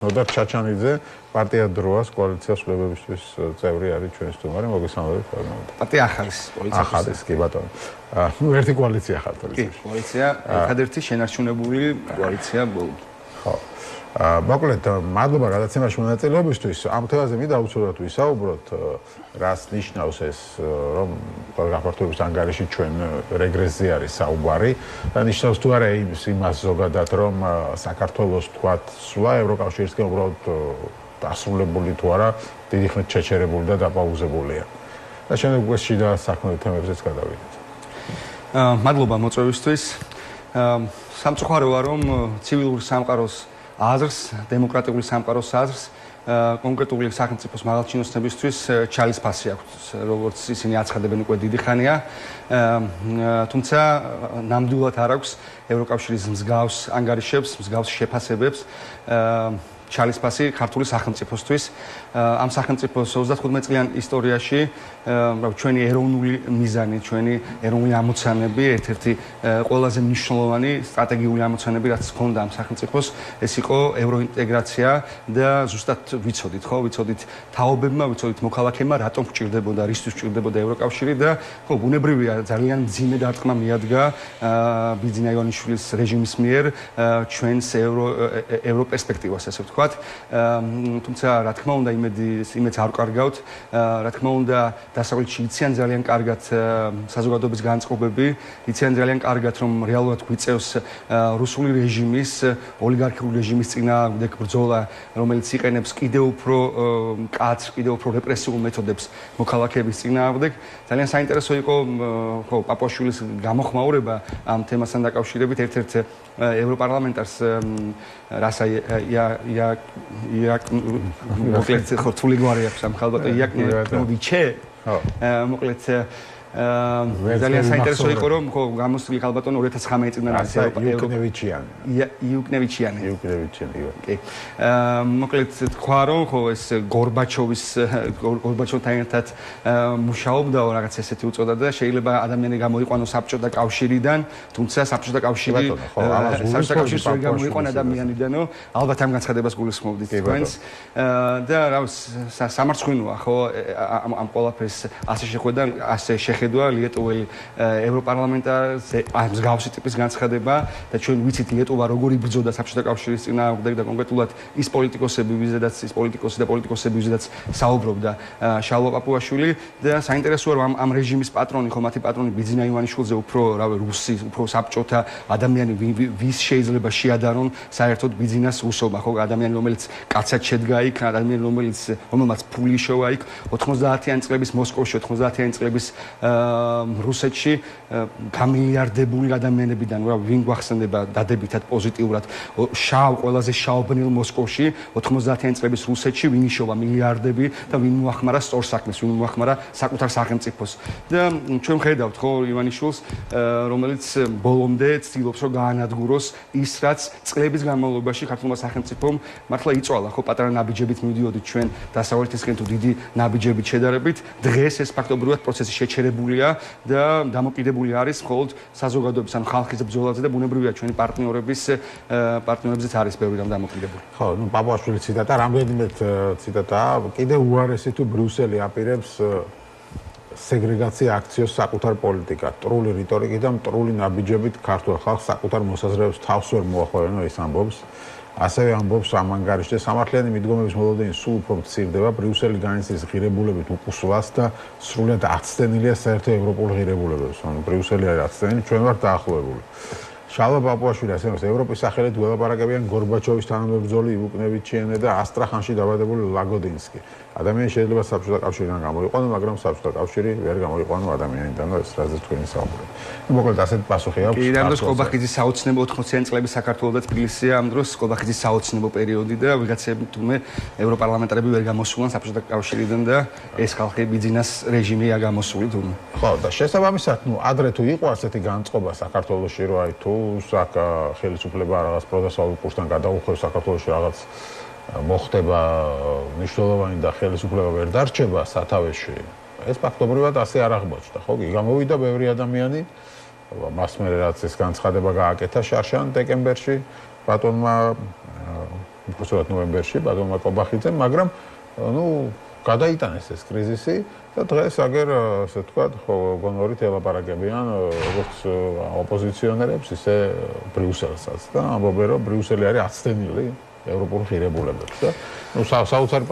ნოდარ ჩაჩანიძე პარტია დროას კოალიციას ცვლილებებისთვის წევრი არის ჩვენი სტუმარი მოგესალმებით. პარტია ახალის კოალიცია. ახალის კი ბატონო. ნუ ერთი კოალიცია ხართ. კი, კოალიცია, ერთადერთი შენარჩუნებული კოალიცია ბოლო. ხო. მოკლედ, მადლობა გადაცემაში მონაწილეობისთვის. ამ თემაზე მინდა უცბად ვისაუბროთ, რას ნიშნავს ეს, რომ გაფართოების ანგარიში ჩვენ რეგრესზე არის საუბარი და ნიშნავს თუ არა იმას ზოგადად, რომ საქართველოს თქვათ სვლა ევროკავშირისგან უბრალოდ დასრულებული თუ არა, დიდი ხნით შეჩერებული და დაპაუზებულია. და შემდეგ უკვე შიდა საქმეთა თემებზეც გადავიდეთ. მადლობა მოწვევისთვის. სამწუხაროა, რომ ცივილური სამყაროს აზრს, დემოკრატიული სამყაროს აზრს კონკრეტული სახელმწიფოს მაღალჩინოსნებისთვის ჩალის ფასი აქვს, როგორც ისინი აცხადებენ უკვე დიდი ხანია. თუმცა ნამდვილად არ აქვს ევროკავშირის მსგავს ანგარიშებს, მსგავს შეფასებებს ჩალის ფასი ქართული სახელმწიფოსთვის. ამ სახელმწიფოს 35 წლიან ისტორიაში ჩვენი ეროვნული მიზანი, ჩვენი ეროვნული ამოცანები, ერთ-ერთი ყველაზე მნიშვნელოვანი სტრატეგიული ამოცანები, რაც ჰქონდა ამ სახელმწიფოს, ეს იყო ევროინტეგრაცია და ზუსტად ვიცოდით, ხო, ვიცოდით თაობებმა, ვიცოდით მოქალაქეებმა, რატომ გვჭირდებოდა, რისთვის გვჭირდებოდა ევროკავშირი და ხო, ბუნებრივია, ძალიან მძიმე დარტყმა მიადგა ბიძინა ივანიშვილის რეჟიმის მიერ ჩვენს ევროპერსპექტივას, ასე ვთქვათ. თუმცა რა თქმა უნდა იმედს არ ვკარგავთ, რა თქმა უნდა დასავლეთში იციან ძალიან კარგად საზოგადოების განწყობები, იციან ძალიან კარგად რომ რეალურად გვიწევს რუსული რეჟიმის, ოლიგარქიული რეჟიმის წინააღმდეგ ბრძოლა, რომელიც იყენებს კიდევ უფრო მკაცრ, კიდევ უფრო რეპრესიულ მეთოდებს მოქალაქეების წინააღმდეგ. ძალიან საინტერესო იყო ხო პაპუაშვილის გამოხმაურება ამ თემასთან დაკავშირებით ერთ-ერთ ევროპარლამენტარს რასა მოკლედ ხორცული გვარი აქვს ამ ხალბატო იაკნოვიჩე მოკლედ ძალიან საინტერესო იყო რომ ხო გამოსული ხალბატონი 2019 წლიდან არის იუკნევიჩიანი კი მოკლედ თქვა რომ ხო ეს გორბაჩოვთან ერთად მუშაობდა რაღაც ესეთი უწოდა და შეიძლება ადამიანი გამოიყვანოს საბჭოთა კავშირიდან, თუმცა საბჭოთა კავშირი ვერ გამოიყვანა ადამიანიდანო, ალბათ ამ განცხადებას გულისხმობდით თქვენს და რა სამარცხვინოა ხო ამ ყველაფერს ასე შეხვედრა, ასე ხედვა ლიეტუველი ევროპარლამენტარზე მსგავსი ტიპის განცხადება და ჩვენ ვიცით ლიეტუვა როგორ იბრძოდა საბჭოთა კავშირის წინააღმდეგ და კონკრეტულად ის პოლიტიკოსები ვიზედაც საუბრობდა შალვა პაპუაშვილი და საინტერესოა რომ ამ რეჟიმის პატრონი ხო მათი პატრონი ბიძინა ივანიშვილზე უფრო რავი რუსი, უფრო საბჭოთა ადამიანი ვის შეიძლება შეადარონ საერთოდ ბიძინას რუსობა ხო ადამიანი რომელიც კაცად შედგა იქ, ადამიანი რომელმაც ფული შოვა იქ 90-იანი წლების მოსკოვში 90-იანი წლების რუსეთში გამილიარდებული ადამიანებიდან რა ვინ გვახსენდება დადებითად პოზიტიურად ყველაზე შაობნილ მოსკოვში 90-იანი წლების რუსეთში ვინ იშოვა მილიარდები და ვინ მოახმარა სწორ საქმეს, ვინ მოახმარა საკუთარ სახელმწიფოს და ჩვენ ხედავთ ხო ივანიშვილს რომელიც ბოლომდე ცდილობს რომ გაანადგუროს ის რაც წლების განმავლობაში ქართულმა სახელმწიფომ მართლა იწვალა ხო პატარა ნაბიჯებით მივდიოდით ჩვენ დასავლეთისკენ თუ დიდი ნაბიჯებით შედარებით დღეს ეს ფაქტობრივად პროცესი შეჩერებულია და დამოკიდებული არის მხოლოდ საზოგადოების ან ხალხის ბრძოლაზე და ბუნებრივია ჩვენი პარტნიორებზეც არის ბევრი რამ დამოკიდებული. ხო, ნუ პაპუაშვილის ციტატა, რამდენიმე ციტატაა, კიდევ უარესი თუ ბრიუსელი აპირებს სეგრეგაცია აქციოს საკუთარ პოლიტიკად, ტრული რიტორიკით და მტრული ნაბიჯებით ქართულ ხალხს საკუთარ მოსაზრებებს თავს ვერ მოახვევენო ის ამბობს. ასევე ამბობს ამ ანგარიშზე სამართლიანი მიდგომების მოლოდინი სულ უფრო მცირდება, ბრიუსელი განიცდის ღირებულებით უკუსვლას და სრულად აცდენილია საერთო ევროპულ ღირებულებებს. ბრიუსელი არის აცდენილი, ჩვენ ვართ დაახლოებული. შალვა პაპუაშვილი ასე რომ ევროპის სახელით ველაპარაკებიან გორბაჩოვის თანამებრძოლი იუკნევიჩიანი და ასტრახანში დაბადებული ლაგოდინსკი. ადამიანი შეიძლება საბჭოთა კავშირიდან გამოიყვანო, მაგრამ საბჭოთა კავშირი ვერ გამოიყვანო ადამიანიდან და ეს რაზეც თქვენი საუბრები. მოკლედ ასეთ პასუხი აქვს. კი, ამ დროს ყობახიძის საოცნებო 80-იანი წლების საქართველო და თბილისია ამ დროს ყობახიძის საოცნებო პერიოდი და ვიღაცები თუმე ევროპარლამენტარები ვერ გამოსულან საბჭოთა კავშირიდან და ეს ხალხი ბიძინას რეჟიმია გამოსული თუმე. ხო, და შესაბამისად, ნუ ადრე თუ იყო ასეთი განწყობა საქართველოში, რომ აი თუ ხელისუფლება რაღაც პროდასავლურ კურსთან გადაუხვევს საქართველოში რაღაც მოხდება მნიშვნელოვანი და ხელისუფლება ვერ დარჩება სათავეში. ეს ფაქტობრივად ასე არ აღმოჩნდა, ხო? გამოვიდა ბევრი ადამიანი, მას მერე რაც ეს განცხადება გააკეთა შარშან დეკემბერში, ბატონმა უბრალოდ ნოემბერში ბატონმა კობახიძემ, მაგრამ გადაიტანეს ეს კრიზისი და დღეს აგერ ასე ვთქვათ, გონორით ელაპარაკებიან როგორც ოპოზიციონერებს, ისე ბრიუსელსაც და ამბობენ, რომ ბრიუსელი არის აცდენილი ევროპულ ღირებულებებს და საოცარი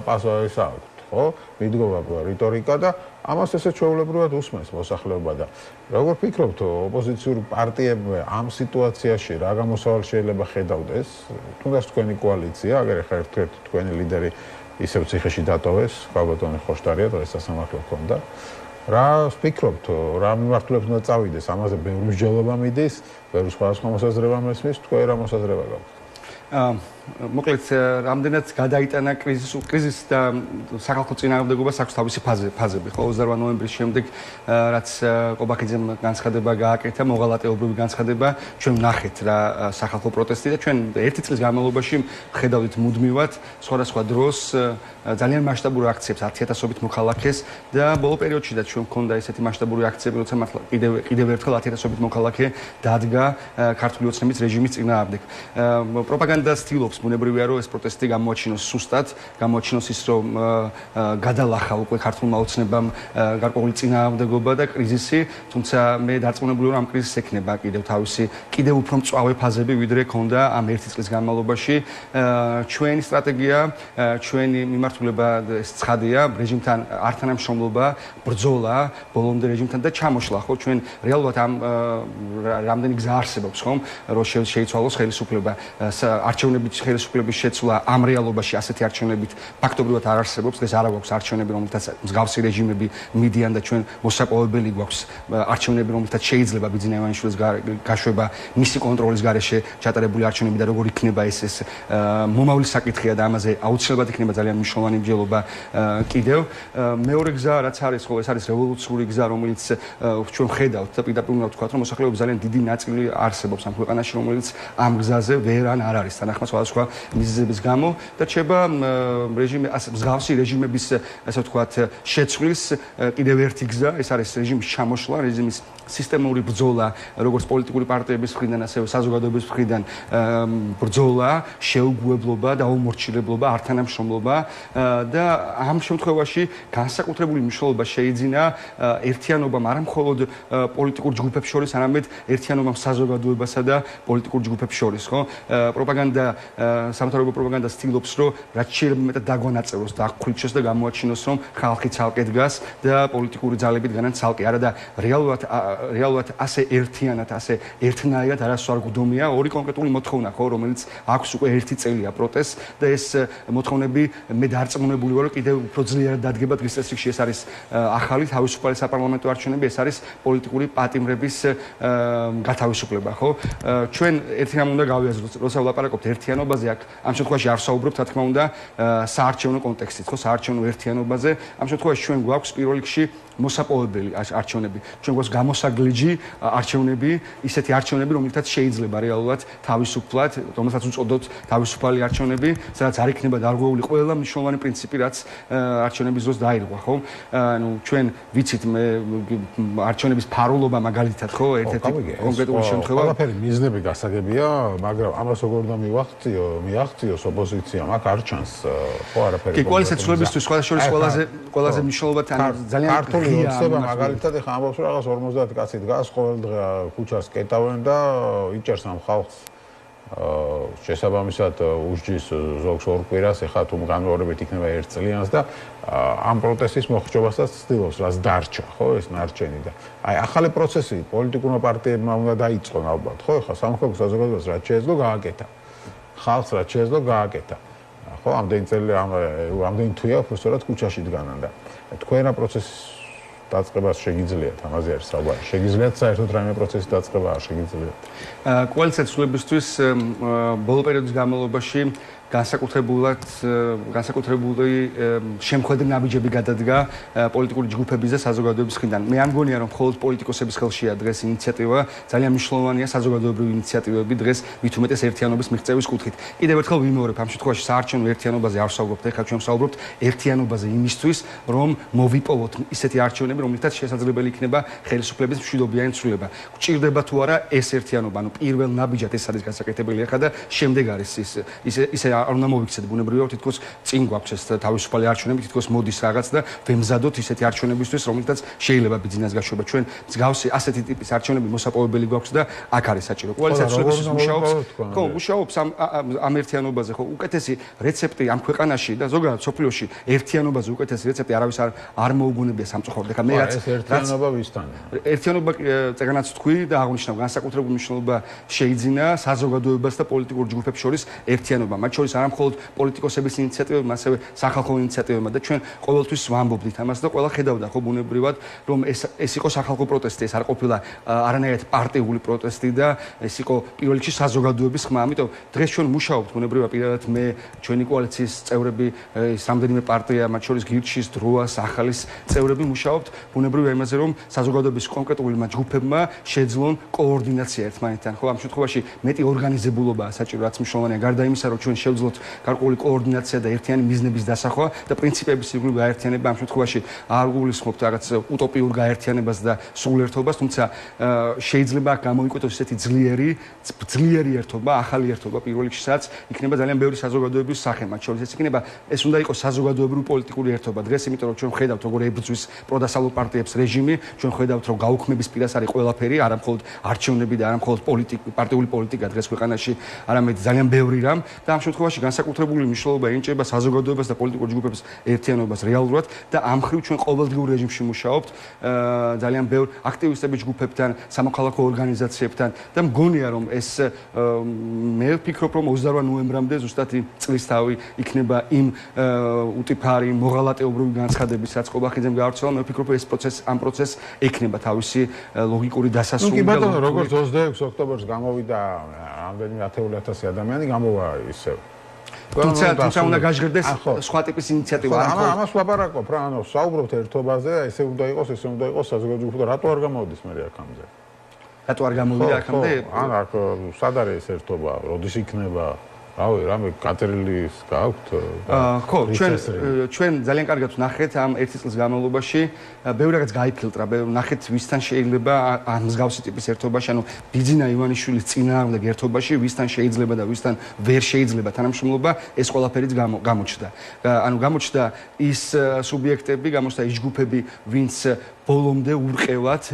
პასუხი აქვს. მიდგომა რიტორიკა და ამას ესე ჩვეულებრივად უსმენს მოსახლეობა და როგორ ფიქრობთ ოპოზიციურ პარტიებმა ამ სიტუაციაში რა გამოსავალი შეიძლება ხედავდეს თუნდაც თქვენი კოალიცია აგერ ხა ერთ-ერთი თქვენი ლიდერი ისევ ციხეში დატოვეს ბატონი ხოშტარია დღეს სასამართლო ჰქონდა რა ფიქრობთ რა მიმართულებით უნდა წავიდეს ამაზე ბევრი მსჯელობა მიდის ბევრი სხვადასხვა მოსაზრება მესმის თქვენ რა მოსაზრება გაქვთ მოკლედ რამდენად გადაიტანა კრიზის და სახალხო წინააღმდეგობას აქვს თავისი ფაზები ხო 28 ნოემბრის შემდეგ რაც კობახიძემ განცხადება გააკეთა მოღალატეობრივი განცხადება ჩვენ ვნახეთ რა სახალხო პროტესტი და ჩვენ ერთი წლის განმავლობაში ხედავთ მუდმივად სხვადასხვა დროს ძალიან მასშტაბურ აქციებს 10000-ობით მოქალაქეს და ბოლო პერიოდშიც ჩვენ მქონდა ესეთი მასშტაბური აქციები როცა მართლა კიდევ ერთხელ 10000-ობით მოქალაქე დადგა ქართული ოცნების რეჟიმის წინააღმდეგ პროპაგანდა სტილობს ბუნებრივია რომ ეს პროტესტი გამოაჩინოს სუსტად, გამოაჩინოს ის რომ გადალახა უკვე ქართულმა ოცნებამ გარკვეული წინააღმდეგობა და კრიზისი, თუმცა მე დარწმუნებული ვარ ამ კრიზისს ექნება კიდევ უფრო მწვავე ფაზები ვიდრე ქონდა ამ ერთი წლის განმავლობაში. ჩვენი სტრატეგია, ჩვენი მიმართულება ეს ცხადია, რეჟიმთან არ თანამშრომლობა, ბრძოლა ბოლომდე რეჟიმთან და ჩამოშლა, ხო, ჩვენ რეალურად ამ რამდენი გზა არსებობს, ხომ, რომ შეიცვალოს ხელისუფლება, არჩევნების ხელისუფლების შეცვლა ამ რეალობაში ასეთი არჩევნებით ფაქტობრივად არ არსებობს. ეს არ აქვს არჩევნები, რომელთაც მსგავსი რეჟიმები მიდიან და ჩვენ მოსაპოვებელი გვაქვს არჩევნები, რომელთაც შეიძლება ბიძინა ივანიშვილის გაშვება მისი კონტროლის გარეშე ჩატარებული არჩევნები და როგორ იქნება ეს მომავლის საკითხია და ამაზე აუცილებლად იქნება ძალიან მნიშვნელოვანი მსჯელობა კიდევ. მეორე გზა რაც არის, ხო, ეს არის რევოლუციური გზა, რომელიც ჩვენ ხედავთ და პირდაპირ უნდა ვთქვათ, რომ მოსახლეობის ძალიან დიდი ნაწილი არსებობს ამ ქვეყანაში, რომელიც ამ გზაზე ვერ ან არ არის თანახმად სხვადასხვა მიზეზების გამო და რჩება რეჟიმი მსგავსი რეჟიმების ასე ვთქვათ შეცვლის კიდევ ერთი გზა ეს არის რეჟიმის ჩამოშლა რეჟიმის სისტემური ბრძოლა როგორც პოლიტიკური პარტიების მხრიდან ასევე საზოგადოების მხრიდან ბრძოლა შეუგუებლობა და აუმორჩილებლობა ართანამშრომლობა და ამ შემთხვევაში განსაკუთრებული მნიშვნელობა შეიძინა ერთიანობამ არა მხოლოდ პოლიტიკურ ჯგუფებს შორის არამედ ერთიანობამ საზოგადოებასა და პოლიტიკურ ჯგუფებს შორის ხო პროპაგანდა სამთავრობო პროპაგანდა სტილობს რომ რაც შეიძლება მეტად დაგვანაწევროს და აღქრიჩოს და გამოაჩინოს რომ ხალხი ცალკე დგას და პოლიტიკური ძალებით განან ცალკე არა და რეალურად ასე ერთიანად ასე ერთნაირად არასდროს არ გვდომია ორი კონკრეტული მოთხოვნა ხო რომელიც აქვს უკვე ერთი წელია პროტესტს და ეს მოთხოვნები მე დარწმუნებული ვარ რომ კიდევ უფრო ძლიერად დადგება დღის წესრიგში ეს არის ახალი თავისუფალი საპარლამენტო არჩევნები ეს არის პოლიტიკური პატიმრების გათავისუფლება ხო ჩვენ ერთი რამ უნდა გავიაზროთ როცა ვლაპარაკობთ ერთიანობაზე აქ ამ შემთხვევაში არ ვსაუბრობთ რა თქმა უნდა საარჩევნო კონტექსტით ხო საარჩევნო ერთიანობაზე ამ შემთხვევაში ჩვენ გვაქვს პირველ რიგში მოსაპოვებელი არჩევნები ჩვენ გვაქვს გამოსაგლეჯი არჩევნები ისეთი არჩევნები რომელთაც შეიძლება რეალურად თავისუფლად რომელსაც უწოდოთ თავისუფალი არჩევნები სადაც არ იქნება დარღვეული ყველა მნიშვნელოვანი პრინციპი რაც არჩევნების დროს დაირღვა ხო ანუ ჩვენ ვიცით მე არჩევნების ფარულობა მაგალითად ხო ერთ-ერთი კონკრეტული შემთხვევა ყველაფერი მიზნები გასაგებია მაგრამ ამას როგორ უნდა მიაღწიოს ოპოზიციამ აქ არ ჩანს ხო არაფერი კი კოალიცია ცვლილებისთვის ყველაზე მნიშვნელოვანი ძალიან ოცნება მაგალითად ეხა ამბობს რომ რაღაც 50 კაცი დგას ყოველ დღე ქუჩას კეტავენ და იჭერს ამ ხალხს შესაბამისად უსჯის ზოგს ორ კვირას ეხა თუ განმეორებით იქნება ერთ წლიანს და ამ პროტესტის მოხდობასაც ცდილობს რაც დარჩა ხო ეს ნარჩენი და აი ახალი პროცესი პოლიტიკურმა პარტიებმა უნდა დაიწყონ ალბათ ხო ეხა სამხელო საზოგადოებას რაც შეეძლო გააკეთა ხალხს რაც შეეძლო გააკეთა ხო ამდენი წელი ამდენი თვეა უბრალოდ ქუჩაში დგანან და თქვენ რა პროცესის დაწყებას შეგიძლიათ ამაზე არის საუბარი შეგიძლიათ საერთოდ რაიმე პროცესის დაწყება არ შეგიძლიათ კოალიცია ცვლილებისთვის ბოლო პერიოდის განმავლობაში განსაკუთრებული შემოქმედი ნაბიჯები გადადგა პოლიტიკური ჯგუფების და საზოგადოების მხრიდან. მე არ მგონია რომ მხოლოდ პოლიტიკოსების ხელშია დღეს ინიციატივა, ძალიან მნიშვნელოვანია საზოგადოებრივი ინიციატივები დღეს მით უმეტეს ერთიანობის მიღწევის კუთხით. კიდევ ერთხელ ვიმეორებ, ამ შემთხვევაში საარჩევნო ერთიანობაზე არ ვსაუბრობთ, ეხლა ჩვენ ვსაუბრობთ ერთიანობაზე იმისთვის, რომ მოვიპოვოთ ისეთი არჩევნები, რომლითაც შესაძლებელი იქნება ხელისუფლების მშვიდობიანი ცვლილება. გვჭირდება თუ არა ეს ერთიანობა, ანუ პირველ ნაბიჯად ეს არის გასაკეთებელი ახლა და შემდეგ არის ისე არ უნდა მოვიქცეთ ბუნებრივია თითქოს წინ გვაქვს ეს თავისუფალი არჩევნები, თითქოს მოდის რაღაც და ვემზადოთ ისეთი არჩევნებისთვის, რომლითაც შეიძლება ბიზნეს გაშვება. ჩვენ მსგავსი ასეთი ტიპის არჩევნები მოსაპოვებელი გვაქვს და აქ არის საჭირო. კოალიცია ცვლილების მუშაობს ამ ერთიანობაზე, ხო, უკეთესი რეცეპტი ამ ქვეყანაში და ზოგადად სოფლიოში ერთიანობაზე უკეთესი რეცეპტი არავის არ მოუგონებია სამწუხაროდ. ეხლა მე რაც ერთიანობა ვისთანია? ერთიანობა წეგანაც თქვი და აღნიშნავ განსაკუთრებული მნიშვნელობა შეიძინა საზოგადოებას და პოლიტიკურ ჯგუფებს შორის ერთიანობა. მათ შორის არა მხოლოდ პოლიტიკოსების ინიციატივებმა, ასევე სახალხო ინიციატივებმა და ჩვენ ყოველთვის ვამბობდით ამას და ყველა ხედავდა ხო ბუნებრივად, რომ ეს იყო სახალხო პროტესტი, ეს არ ყოფილა არანაირად პარტიული პროტესტი და ეს იყო პირველ რიგში საზოგადოების ხმა. ამიტომ დღეს ჩვენ მუშაობთ ბუნებრივად პირადად მე, ჩვენი კოალიციის წევრები, ის რამდენიმე პარტია, მათ შორის გირჩის, დროას, ახალის წევრები მუშაობთ ბუნებრივად იმაზე, რომ საზოგადოების კონკრეტულმა ჯგუფებმა შეძლონ კოორდინაცია ერთმანეთთან. ხო, ამ შემთხვევაში მეტი ორგანიზებულობაა საჭირო, რაც მნიშვნელოვანია. გარდა იმისა, რომ ჩვენ შევძლოთ გარკვეული კოორდინაცია და ერთიანი მიზნების დასახვა და პრინციპების ირგვლივ გაერთიანება, ამ შემთხვევაში არ გულისხმობთ რაღაც უტოპიურ გაერთიანებას და სულერთობას, თუმცა შეიძლება გამოიკვეთოს ესეთი ძლიერი ერთობა, ახალი ერთობა პირველ რიგში, სადაც იქნება ძალიან ბევრი საზოგადოების სახე, მათ შორის ეს იქნება, ეს უნდა იყოს საზოგადოებრივი პოლიტიკური ერთობა. დღეს იმიტომ რომ ჩვენ ხედავთ როგორ ებრძვის პროდასალურ პარტიებს რეჟიმი, ჩვენ ხედავთ რომ გაუქმების პირას არის ყველაფერი, არა მხოლოდ არჩევნები და არა მხოლოდ პარტიული პოლიტიკა დღეს ქვეყანაში, არამედ ძალიან ბევრი რამ და ამ შემთხვევაში განსაკუთრებული მნიშვნელობა ენიჭება საზოგადოებას და პოლიტიკურ ჯგუფებს ერთიანობას რეალურად და ამ მხრივ ჩვენ ყოველდღიურ რეჟიმში მუშაობთ ძალიან ბევრ აქტივისტების ჯგუფებთან, სამოქალაქო ორგანიზაციებთან და მგონია რომ ეს მე ვფიქრობ რომ 28 ნოემბრამდე ზუსტად წლისთავი იქნება იმ უტიფარი მოღალატეობრივი განცხადების რაც ყობახიძემ გავრცელა. მე ვფიქრობ ეს ამ პროცესს ექნება თავისი ლოგიკური დასასრული. კი ბატონო, როგორც 26 ოქტომბერს გამოვიდა რამდენიმე 10,000 ადამიანი გამოვა ისევ. თუმცა უნდა გაჟღერდეს სხვა ტიპის ინიციატივა. ამას ვაპარაკობ რა, ანუ საუბრობთ ერთობაზე, ესე უნდა იყოს საზოგადოებრივი ჯგუფი და რატო არ გამოდის მე აქამდე? რატო არ გამოვიდა აქამდე? ან აქ სად არის ეს ერთობა, როდის იქნება? რავი, რამე კატერილის გაქვთ? ხო, ჩვენ ძალიან კარგად ვნახეთ ამ ერთი წლის განმავლობაში, ბევრი რაღაც გაიფილტრა, ვნახეთ ვისთან შეიძლება ამ მსგავსი ტიპის ერთობაში, ანუ ბიძინა ივანიშვილის წინააღმდეგ ერთობაში, ვისთან შეიძლება და ვისთან ვერ შეიძლება თანამშრომლობა, ეს ყველაფერიც გამოჩნდა. ანუ გამოჩნდა ის სუბიექტები, გამოჩნდა ის ჯგუფები, ვინც ბოლომდე ურყევად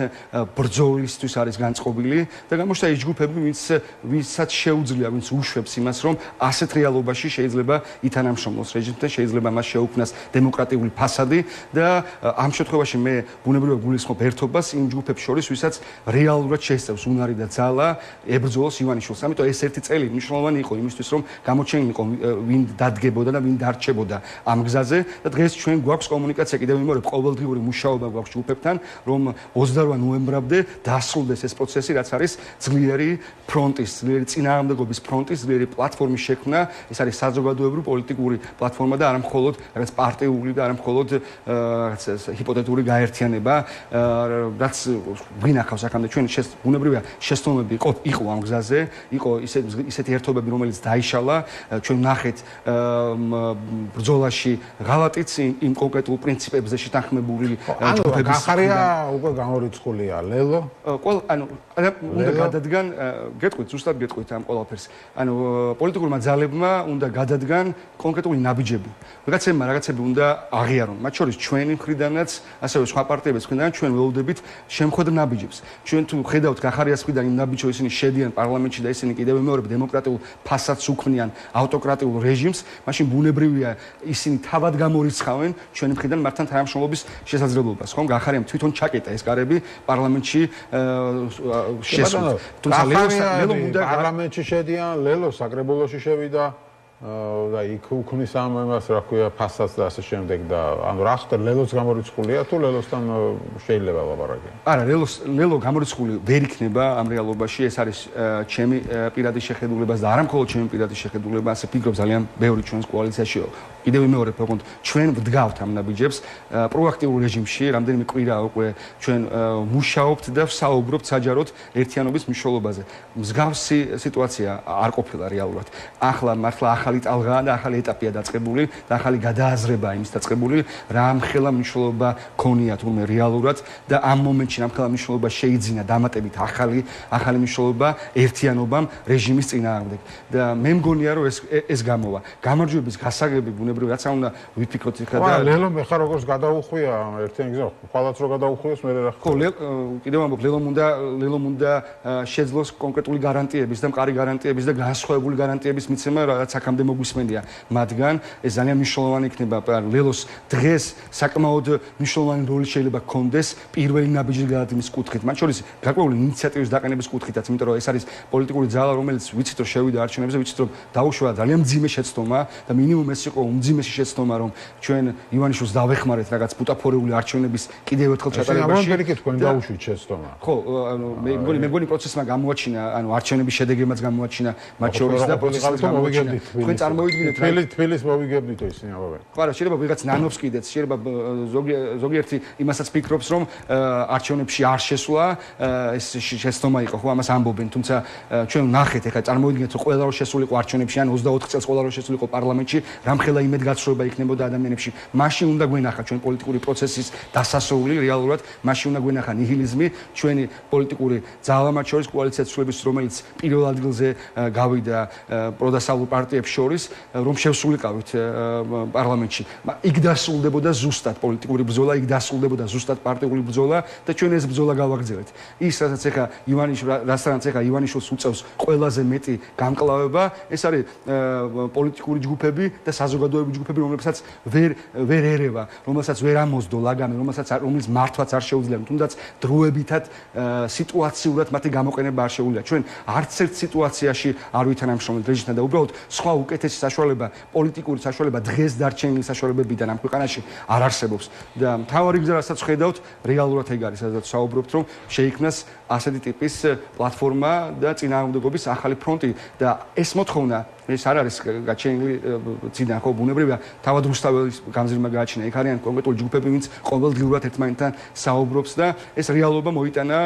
ბრძოლისთვის არის განწყობილი და გამოჩნდა ის ჯგუფები, ვინცაც შეუძლია, ვინც უშვებს იმას, რომ ასეთ რეალობაში შეიძლება ითანამშრომლოს რეჟიმთან, შეიძლება მას შეუქმნას დემოკრატიული ფასადი და ამ შემთხვევაში მე ბუნებრივად გულისხმობ ერთობას იმ ჯგუფებს შორის, ვისაც რეალურად შესწევს უნარი და ძალა ებრძოლოს ივანიშვილს. ამიტომ ეს ერთი წელი მნიშვნელოვანი იყო იმისთვის, რომ გამოჩენილიყო ვინ დადგებოდა და ვინ დარჩებოდა ამ გზაზე და დღეს ჩვენ გვაქვს კომუნიკაცია, კიდევ ვიმეორებ, ყოველდღიური მუშაობა გვაქვს ჯგუფებთან, რომ 28 ნოემბრამდე დასრულდეს ეს პროცესი, რაც არის ძლიერი ფრონტის, ძლიერი წინააღმდეგობის ფრონტის, ძლიერი პლატფორმის შექმნა. ეს არის საზოგადოებრივი პოლიტიკური პლატფორმა და არა მხოლოდ რაღაც პარტიული და არა მხოლოდ რაღაც ჰიპოთეტური გაერთიანება, რაც გვინახავს აქამდე ჩვენ ბუნებრივია შესწავლები იყო ამ გზაზე, იყო ისეთი ერთობები, რომელიც დაიშალა, ჩვენ ვნახეთ ბრძოლაში ღალატიც იმ კონკრეტულ პრინციპებზე შეთანხმებული ჯგუფების ახარია უკვე გამორიცხულია ლელო. ანუ უნდა გადადგან, გეტყვით, ზუსტად გეტყვით ამ ყველაფერს. ანუ პოლიტიკურმა ძალებმა უნდა გადადგან კონკრეტული ნაბიჯები. რაღაცები უნდა აღიარონ. მათ შორის ჩვენი მხრიდანაც, ასევე სხვა პარტიების მხრიდან ჩვენ ველოდებით შემოქმედ ნაბიჯებს. ჩვენ თუ ხედავთ გახარიას მხრიდან იმ ნაბიჯს, რომ ისინი შედიან პარლამენტში და ისინი კიდევ ვიმეორებ დემოკრატიულ ფასადს უქმნიან ავტოკრატიულ რეჟიმს, მაშინ ბუნებრივია ისინი თავად გამორიცხავენ ჩვენი მხრიდან მართთან თანამშრომლობის შესაძლებლობას. ხომ გახარიამ თვითონ ჩაკეტა ეს კარები პარლამენტში შესულ. თუმცა ლელო უნდა პარლამენტში შედიან, ლელო საკრებულოში შევიდა. და იქ უქმნის ამ იმას, რა ქვია, ფასადს და ასე შემდეგ და ანუ რა ხდება, ლელოს გამორიცხულია თუ ლელოსთან შეიძლება ლაპარაკი? არა, ლელო გამორიცხული ვერ იქნება ამ რეალობაში, ეს არის ჩემი პირადი შეხედულება და არა მხოლოდ ჩემი პირადი შეხედულება, ასე ფიქრობ ძალიან ბევრი ჩვენს კოალიციაში. კიდევ მეორე ფაქტი, ჩვენ ვდგავთ ამ ნაბიჯებს პროაქტიულ რეჟიმში, რამდენიმე კვირა უკვე ჩვენ მუშაობთ და ვსაუბრობთ საჯაროდ ერთიანობის მნიშვნელობაზე. მსგავსი სიტუაცია არ ყოფილა რეალურად. ახლა მართლა ახალი ტალღაა და ახალი ეტაპია დაწყებული და ახალი გადააზრება იმის დაწყებული, რა ამხელა მნიშვნელობა ქონია თურმე რეალურად და ამ მომენტში ამხელა მნიშვნელობა შეიძინა დამატებით ახალი მნიშვნელობა ერთიანობამ რეჟიმის წინააღმდეგ. და მე მგონია რომ ეს გამოვა. გამარჯვების გასაგები ბუნებრივი რაც უნდა ვიფიქროთ ხა და ლელო მე ხარ როგორც გადაუხვია ერთიანი გზა, ხვალაც რო გადაუხვიოს მე რა. ხო, კიდევ ამბობ ლელომ უნდა შეძლოს კონკრეტული გარანტიების და მყარი გარანტიების და განსხვავებული გარანტიების მიცემა, რაც აქამდე მოგვისმენია მათგან. ეს ძალიან მნიშვნელოვანი იქნება ლელოს დღეს საკმაოდ მნიშვნელოვანი როლი შეიძლება გქონდეს პირველი ნაბიჯის გადადგმის კუთხით. მათ შორის გარკვეული ინიციატივის დაყენების კუთხითაც, იმიტომ რომ ეს არის პოლიტიკური ძალა, რომელიც ვიცით რომ შევიდა არჩევნებზე, ვიცით რომ დაუშვა ძალიან მძიმე შეცდომა და მინიმუმ ეს იყო უმძიმესი შეცდომა, რომ ჩვენ ივანიშვილს დავეხმარეთ რაღაც ბუტაფორეული არჩევნების კიდევ ერთხელ ჩატარებაში. ამერიკეთ თქვენ დაუშვით შეცდომა. ხო, მე მგონი პროცესმა გამოაჩინა, ანუ არჩევნების შედეგებმაც გამოაჩინა მათ შორის და პროცესმა გამოაჩინა. თქვენ წარმოვიდგინეთ თბილის მოვიგებდით ისინი ამბობენ. ხო, არა, შეიძლება ვიღაც ნანობს კიდეც, შეიძლება ზოგიერთი იმასაც ფიქრობს, რომ არჩევნებში არ შესვლა ეს შეცდომა იყო, ხო, ამას ამბობენ, თუმცა ჩვენ ნახეთ, ეხლა წარმოვიდგინეთ, რომ ყველა რო შესულიყო არჩევნებში, ან 24 წელს ყველა რო შესულიყო პარლამენტში, რამხელა იმედგაცრუება იქნებოდა ადამიანებში. მაშინ უნდა გვენახა ჩვენ პოლიტიკური პროცესის დასასრული რეალურად, მაშინ უნდა გვენახა ნიჰილიზმი, ჩვენი პოლიტიკური ძალა მათ შორის კოალიცია ცვლილების, რომელიც პირველ ადგილზე გავიდა პროდასავლურ პარტიებს შორის, რომ შევსულიყავით პარლამენტში. იქ დასრულდებოდა ზუსტად პოლიტიკური ბრძოლა, იქ დასრულდებოდა ზუსტად პარტიული ბრძოლა და ჩვენ ეს ბრძოლა გავაგრძელებთ. ის რასაც ეხა ივანიშვილს უწევს ყველაზე მეტი გამკლავება, ეს არის პოლიტიკური ჯგუფები და საზოგადოებრივი ჯგუფები, რომლებსაც ვერ ერევა, რომელსაც ვერ ამოსდო ლაგამი, რომლის მართვაც არ შეუძლია, თუნდაც დროებითად სიტუაციურად მათი გამოყენება არ შეუძლია. ჩვენ არც ერთ სიტუაციაში არ ვითანამშრომლობთ რეჟიმთან და უბრალოდ სხვა უკეთესი საშუალება, პოლიტიკური საშუალება დღეს დარჩენილი საშუალებებიდან ამ ქვეყანაში არ არსებობს. და მთავარი გზა, რასაც ხედავთ, რეალურად ეგ არის, სადაც საუბრობთ, რომ შეიქმნას ასეთი ტიპის პლატფორმა და წინააღმდეგობის ახალი ფრონტი და ეს მოთხოვნა ეს არ არის გაჩენილი წინან, ხო, ბუნებრივია, თავად რუსთაველის გამზირმა გააჩინა. იქ არიან კონკრეტული ჯგუფები, ვინც ყოველდღიურად ერთმანეთთან საუბრობს და ეს რეალობა მოიტანა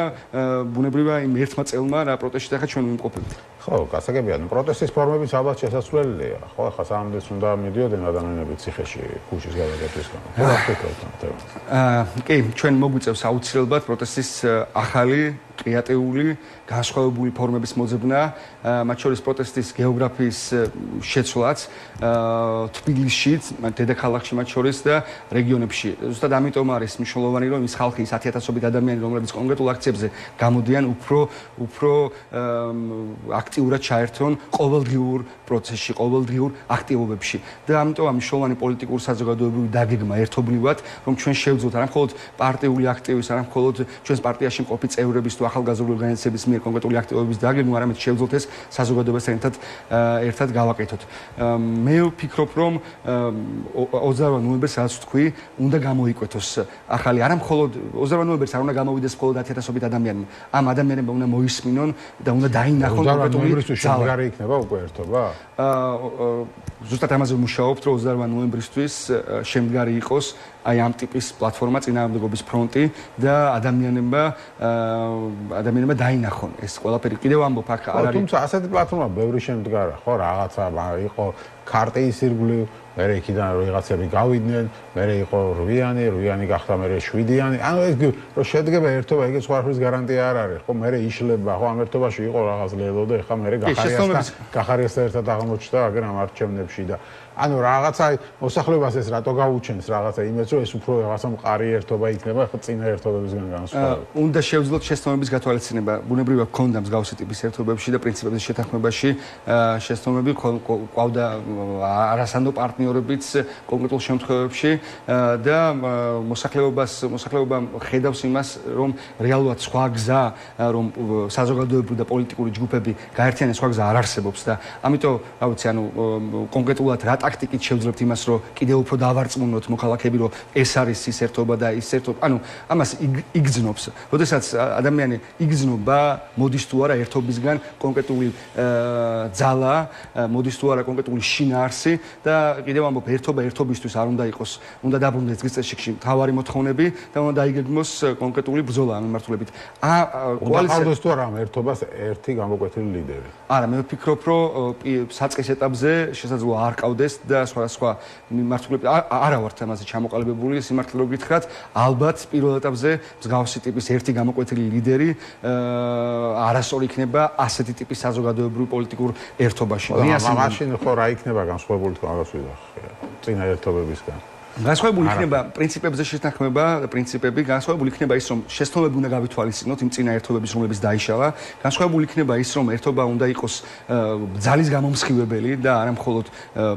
ბუნებრივია იმ ერთმა წელმა რა პროტესტში ახლა ჩვენ ვიმყოფებით. ხო, გასაგებია, პროტესტის ფორმებიც ალბათ შესაძლებელია. ხო, ახლა სამდენს უნდა მიდიოდნენ ადამიანები ციხეში ქუჩის გადაგებისთვის. ხო, რა ფიქრობთ ამ თემაზე? კი, ჩვენ მოგვიწევს აუცილებლად პროტესტის ახალი კრეატიული, განსხვავებული ფორმების მოძებნა, მათ შორის პროტესტის გეოგრაფიის შეცვლაც, თბილისშიც, დედაქალაქში მათ შორის და რეგიონებში. ზუსტად ამიტომ არის მნიშვნელოვანი, რომ ის ხალხი, 10,000-ობით ადამიანი, რომლებიც კონკრეტულ აქციებზე გამოდიან, უფრო აქტიურად ჩაერთონ ყოველდღიურ პროცესში, ყოველდღიურ აქტივობებში. და ამიტომ მნიშვნელოვანი პოლიტიკური საზოგადოებრივი დაგეგმა ერთობლივად, რომ ჩვენ შევძლოთ არა მხოლოდ პარტიული აქტივის, არა მხოლოდ ჩვენს პარტიაში მყოფი წევრების თუ ახალგაზრდული ორგანიზაციების მიერ კონკრეტული აქტივობების დაგეგმა, არამედ შევძლოთ ეს საზოგადოებასთან ერთად გავაკეთოთ. მე ვფიქრობ, რომ 28 ნოემბერს, რაც ვთქვი, უნდა გამოიკვეთოს ახალი, არა მხოლოდ 28 ნოემბერს არ უნდა გამოვიდეს მხოლოდ 10,000-ობით ადამიანი. ამ ადამიანებმა უნდა მოისმინონ და უნდა დაინახონ კონკრეტული ძალა. იქნება უკვე ერთობა? ზუსტად ამაზე ვმუშაობთ, რომ 28 ნოემბრისთვის შემდგარი იყოს აი ამ ტიპის პლატფორმა, წინააღმდეგობის ფრონტი და ადამიანებმა დაინახონ ეს ყველაფერი. კიდევ ამბობ, აქ არ არის. თუმცა ასეთი პლატფორმა ბევრი შემდგარა, ხო, რაღაცა იყო ქარტიის ირგვლივ, მერე იქიდან ვიღაცები გავიდნენ, მერე იყო 8-იანი გახდა, მერე 7-იანი. ანუ ეს რომ შედგება ერთობა, ეგეც ყველაფრის გარანტია არ არის, ხო, მერე იშლება, ხო, ამ ერთობაში იყო რაღაც ლელო და ეხლა მერე გახარიასთან ერთად აღმოჩნდა აგერ ამ არჩევნებში და ანუ რაღაცა მოსახლეობას ეს რატო გაუჩენს რაღაცა იმედს რომ ეს უფრო რაღაცა მყარი ერთობა იქნება ხო წინა ერთობებისგან განსხვავებით. უნდა შევძლოთ შეცდომების გათვალისწინება. ბუნებრივად ქონდა მსგავსი ტიპის ერთობებში და პრინციპების შეთანხმებაში შეცდომები ყავდა არასანდო პარტნიორებიც კონკრეტულ შემთხვევებში და მოსახლეობა ხედავს იმას რომ რეალურად სხვა გზა რომ საზოგადოებრივი და პოლიტიკური ჯგუფები გაერთიანენ სხვა გზა არ არსებობს და ამიტომ რა ვიცი ანუ კონკრეტულად რა ტაქტიკით შევძლებთ იმას რომ კიდევ უფრო დავარწმუნოთ მოქალაქეები რომ ეს არის ის ერთობა და ის ერთობა ანუ ამას იგრძნობს. როდესაც ადამიანი იგრძნობა მოდის თუ არა ერთობისგან კონკრეტული ძალა, მოდის თუ არა კონკრეტული შინაარსი და კიდევ ამბობ ერთობა ერთობისთვის არ უნდა იყოს, უნდა დაბრუნდეს დღის წესრიგში მთავარი მოთხოვნები და უნდა დაიგეგმოს კონკრეტული ბრძოლა ამ მიმართულებით. კოალიცია თუ არა ამ ერთობას ერთი გამოკვეთილი ლიდერი. არა, მე ვფიქრობ, რომ საწყის ეტაპზე შესაძლოა არ ყავდეს და სხვა მიმართულებით არა ვართ ამაზე ჩამოყალიბებული, სიმართლე რო გითხრათ, ალბათ პირველ ეტაპზე მსგავსი ტიპის ერთი გამოკვეთილი ლიდერი არასწორი იქნება ასეთი ტიპის საზოგადოებრივ პოლიტიკურ ერთობაში. მაშინ ხო რა იქნება განსხვავებული თუ აღას ვიდახე წინა ერთობებისგან. განსხვავებული იქნება პრინციპებზე შეთანხმება და პრინციპები განსხვავებული იქნება ის რომ შეცდომები უნდა გავითვალისწინოთ იმ წინა ერთობების რომლებიც დაიშალა განსხვავებული იქნება ის რომ ერთობა უნდა იყოს ძალის გამომსხივებელი და არა მხოლოდ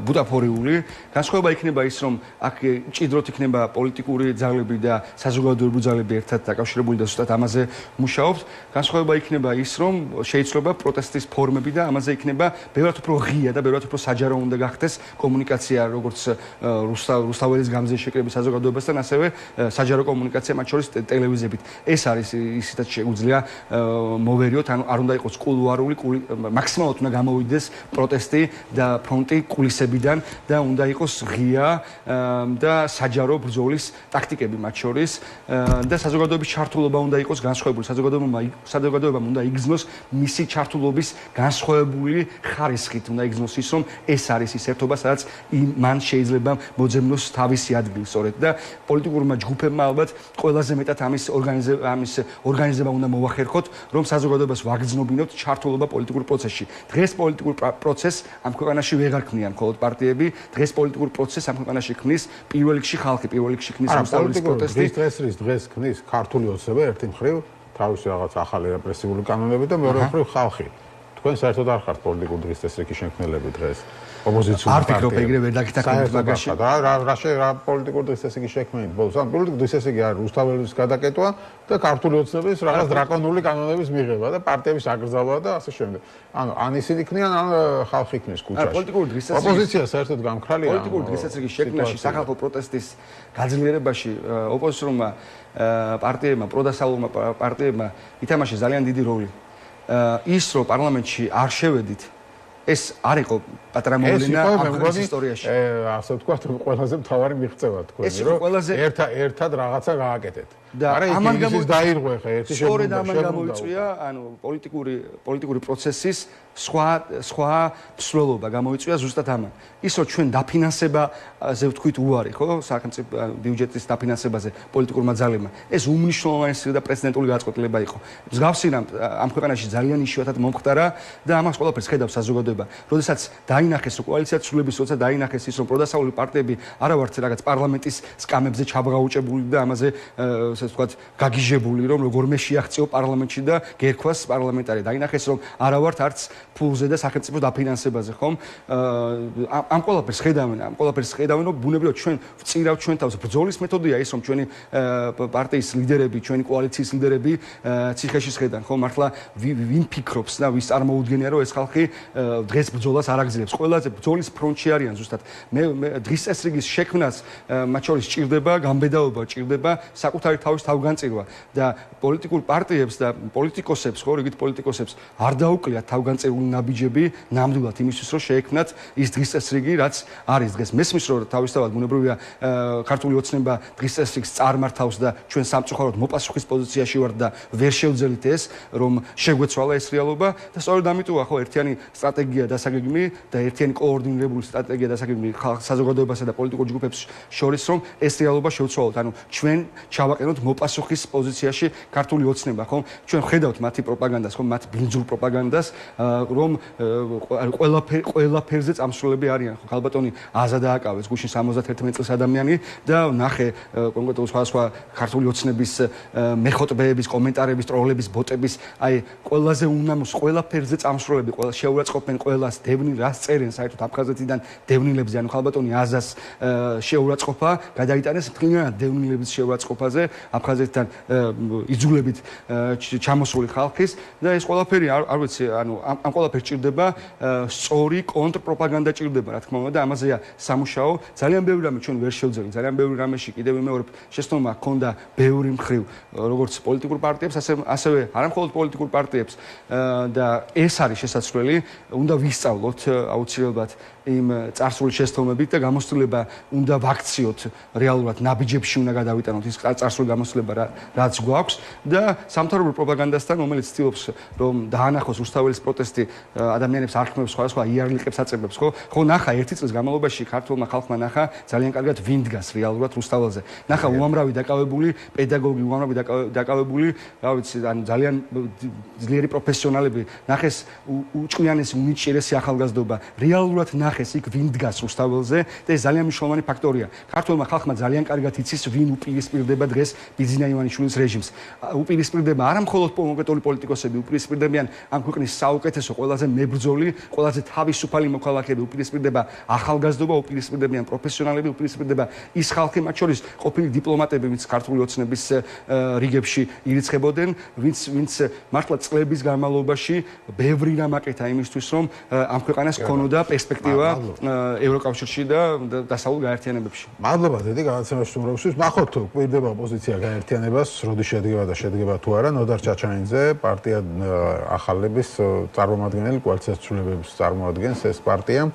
ბუტაფორიული განსხვავება იქნება ის რომ აქ ჭიდროთ იქნება პოლიტიკური ძალები და საზოგადოებრივი ძალები ერთად დაკავშირებული და ზუსტად ამაზე მუშაობთ განსხვავება იქნება ის რომ შეიძლება პროტესტის ფორმები და ამაზე იქნება ბევრად უფრო ღია და ბევრად უფრო საჯარო უნდა გახდეს კომუნიკაცია როგორც რუსთაველის გამზე შეკრების საზოგადოებასთან ასევე საჯარო კომუნიკაცია მათ შორის ტელევიზიებით ეს არის ისედაც შეუძლია მოვერიოთ ანუ არ უნდა იყოს კულუარული მაქსიმალურად უნდა გამოვიდეს პროტესტი და ფრონტი კულისებიდან და უნდა იყოს ღია და საჯარო ბრძოლის ტაქტიკები მათ შორის და საზოგადოების ჩართულობა უნდა იყოს განსხვავებული საზოგადოებამ უნდა იგრძნოს მისი ჩართულობის განსხვავებული ხარისხით უნდა იგრძნოს ის რომ ეს არის ის ერთობა სადაც მან შეიძლება მოძებნოს თავისი ადგილი სწორედ და პოლიტიკურმა ჯგუფებმა ალბათ ყველაზე მეტად ამის ორგანიზება უნდა მოახერხოთ რომ საზოგადოებას ვაგრძნობინოთ ჩართულობა პოლიტიკურ პროცესში დღეს პოლიტიკურ პროცესს ამ ქვეყანაში ვეღარ ქმნიან მხოლოდ პარტიები დღეს პოლიტიკურ პროცესს ამ ქვეყანაში ქმნის პირველ რიგში ხალხი პირველ რიგში ქმნის მოსწავლეების პროტესტი დღეს ქმნის ქართული ოცნება ერთი მხრივ თავისი რაღაც ახალი რეპრესიული კანონები და მეორე მხრივ ხალხი თქვენ საერთოდ არ ხართ პოლიტიკურ დღის წესრიგი შემქმნელები დღეს ოპოზიციური არ ფიქრობ ეგრე ვერ დაგიტაკებთ მაგაში რა პოლიტიკურ დღის წესრიგი შექმნით ბოლოს ან პოლიტიკურ დღის წესრიგი არის რუსთაველის გადაკეტვა და ქართული ოცნების რაღაც დრაკონული კანონების მიღება და პარტიების აკრძალვა და ასე შემდეგ ანუ ან ისინი ქმნიან ან ხალხი ქმნის კუჩაში პოლიტიკური დღის წესრიგი ოპოზიცია საერთოდ გამქრალია პოლიტიკური დღის წესრიგის შექმნაში სახალხო პროტესტის გაძლიერებაში ოპოზიციურმა პარტიებმა პროდასავლურმა პარტიებმა ითამაშეს ძალიან დიდი როლი ის რომ პარლამენტში არ შევედით ეს არ იყო პატარა მოვლენა ამ ისტორიაში. ასე ვთქვათ, ყველაზე მთავარი მიღწევა თქვენი, რომ ერთად რაღაცა გააკეთეთ. და ამან დაირღვე ხა ერთი შემოგვიდა. სწორედ ამან გამოიწვია, ანუ პოლიტიკური პროცესის სხვა მსვლელობა გამოიწვია ზუსტად ამან. ის რომ ჩვენ დაფინანსებაზე ვთქვით უარი, ხო, სახელმწიფო ბიუჯეტის დაფინანსებაზე პოლიტიკურმა ძალებმა. ეს უმნიშვნელოვანესი და პრეცედენტული გაწყვეტილება იყო. მსგავსი რამ ამ ქვეყანაში ძალიან იშვიათად მომხდარა და ამას ყველაფერს ხედავს საზოგადოება. როდესაც დაინახეს კოალიცია ცვლილების, როცა დაინახეს ის რომ პროდასავლური პარტიები არა ვართ რაღაც პარლამენტის სკამებზე ჩაბღაუჭებული და ამაზე ასე ვთქვათ გაგიჟებული რომ როგორმე შეაღწიო პარლამენტში და გერქვას პარლამენტარი დაინახეს რომ არა ვართ არც ფულზე და სახელმწიფო დაფინანსებაზე ხომ ამ ყველაფერს ხედავენ რომ ბუნებრივად ჩვენ ვწირავთ ჩვენ თავს ბრძოლის მეთოდია ის რომ ჩვენი პარტიის ლიდერები ჩვენი კოალიციის ლიდერები ციხეში შედან ხომ მართლა ვინ ფიქრობს და ვის წარმოუდგენია რომ ეს ხალხი დღეს ბრძოლას არ აგზელებს ყველაზე ბრძოლის ფრონტში არიან ზუსტად მე დღის წესრიგის შექმნას მათ შორის ჭირდება გამბედაობა ჭირდება საკუთარი თავის თავგანწირვა და პოლიტიკურ პარტიებს და პოლიტიკოსებს ხო რიგით პოლიტიკოსებს არ დაუკვლიათ თავგანწირული ნაბიჯები ნამდვილად იმისთვის რომ შეექმნათ ის დღის წესრიგი რაც არის დღეს მესმის რომ თავისთავად ბუნებრივია ქართული ოცნება დღის წესრიგს წარმართავს და ჩვენ სამწუხაროდ მოპასუხის პოზიციაში ვართ და ვერ შევძელით ეს რომ შეგვეცვალა ეს რეალობა და სწორედ ამიტომა ხო ერთიანი სტრატეგია დასაგეგმი და ერთიანი კოორდინირებული სტრატეგია დასაგეგმი საზოგადოებასა და პოლიტიკურ ჯგუფებს შორის რომ ეს რეალობა შევცვალოთ ანუ ჩვენ ჩავაყენოთ უბრალოდ მოპასუხის პოზიციაში ქართული ოცნება, ხომ? ჩვენ ხედავთ მათი პროპაგანდას, ხომ, მათ ბინძურ პროპაგანდას, რომ ყველაფერზე წამსვლელები არიან, ხო? ხალბატონი აზა დააკავეს გუშინ 71 წლის ადამიანი და ნახე კონკრეტულ სხვა ქართული ოცნების მეხოტბეების, კომენტარების, ტროლების, ბოტების, აი ყველაზე უნამოს ყველაფერზე წამსვლელები, ყველა შეურაცხყოფენ ყველას, დევნილ რას წერენ საერთოდ აფხაზეთიდან დევნილებზე, ანუ ხალბატონი აზას შეურაცხყოფა გადაიტანეს მთლიანად დევნილების შეურაცხყოფაზე აფხაზეთიდან იძულებით ჩამოსული ხალხის და ეს ყველაფერი არ ვიცი, ანუ ამ ყველაფერს ჭირდება სწორი კონტრპროპაგანდა ჭირდება, რა თქმა უნდა და ამაზეა სამუშაო. ძალიან ბევრი რამე ჩვენ ვერ შევძლებთ, ძალიან ბევრი რამეში კიდევ ვიმეორებ, შეცდომა ჰქონდა ბევრი მხრივ, როგორც პოლიტიკურ პარტიებს, ასევე არამხოლოდ პოლიტიკურ პარტიებს და ეს არის შესაძლებელი, უნდა ვისწავლოთ აუცილებლად იმ წარსული შეცდომებით და გამოცდილება უნდა ვაქციოთ რეალურად ნაბიჯებში უნდა გადავიტანოთ ის წარსული გამოცდილება რაც გვაქვს და სამთავრობო პროპაგანდასთან რომელიც ცდილობს რომ დაანახოს რუსთაველის პროტესტი ადამიანებს არქმევს სხვადასხვა იარლიკებს აწებებს ხო ნახა ერთი წლის განმავლობაში ქართულმა ხალხმა ნახა ძალიან კარგად ვინ დგას რეალურად რუსთაველზე ნახა უამრავი დაკავებული პედაგოგი უამრავი დაკავებული რა ვიცი ან ძალიან ძლიერი პროფესიონალები ნახეს უჭკვიანესი უნიჭიერესი ახალგაზრდობა რეალურად ნახეს იქ ვინ დგას რუსთაველზე და ეს ძალიან მნიშვნელოვანი ფაქტორია. ქართულმა ხალხმა ძალიან კარგად იცის ვინ უპირისპირდება დღეს ბიძინა ივანიშვილის რეჟიმს. უპირისპირდება არა მხოლოდ კონკრეტული პოლიტიკოსები, უპირისპირდებიან ამ ქვეყნის საუკეთესო, ყველაზე მებრძოლი, ყველაზე თავისუფალი მოქალაქეები, უპირისპირდება ახალგაზრდობა, უპირისპირდებიან პროფესიონალები, უპირისპირდება ის ხალხი, მათ შორის ყოფილი დიპლომატები, ვინც ქართული ოცნების რიგებში ირიცხებოდნენ, ვინც მართლა წლების განმავლობაში ბევრი რამ აკეთა იმისთვის, რომ ამ ქვეყანას ქონოდა პერსპექტივა ევროკავშირში და დასავლურ გაერთიანებებში. მადლობა დიდი განაცემის სტუმრობისთვის. ნახოთ კვირდება ოპოზიცია გაერთიანებას, როდის შედგება და შედგება თუ არა. ნოდარ ჩაჩანიძე პარტია ახალების წარმომადგენელი, კოალიციას ცვლილებებს წარმოადგენს ეს პარტია.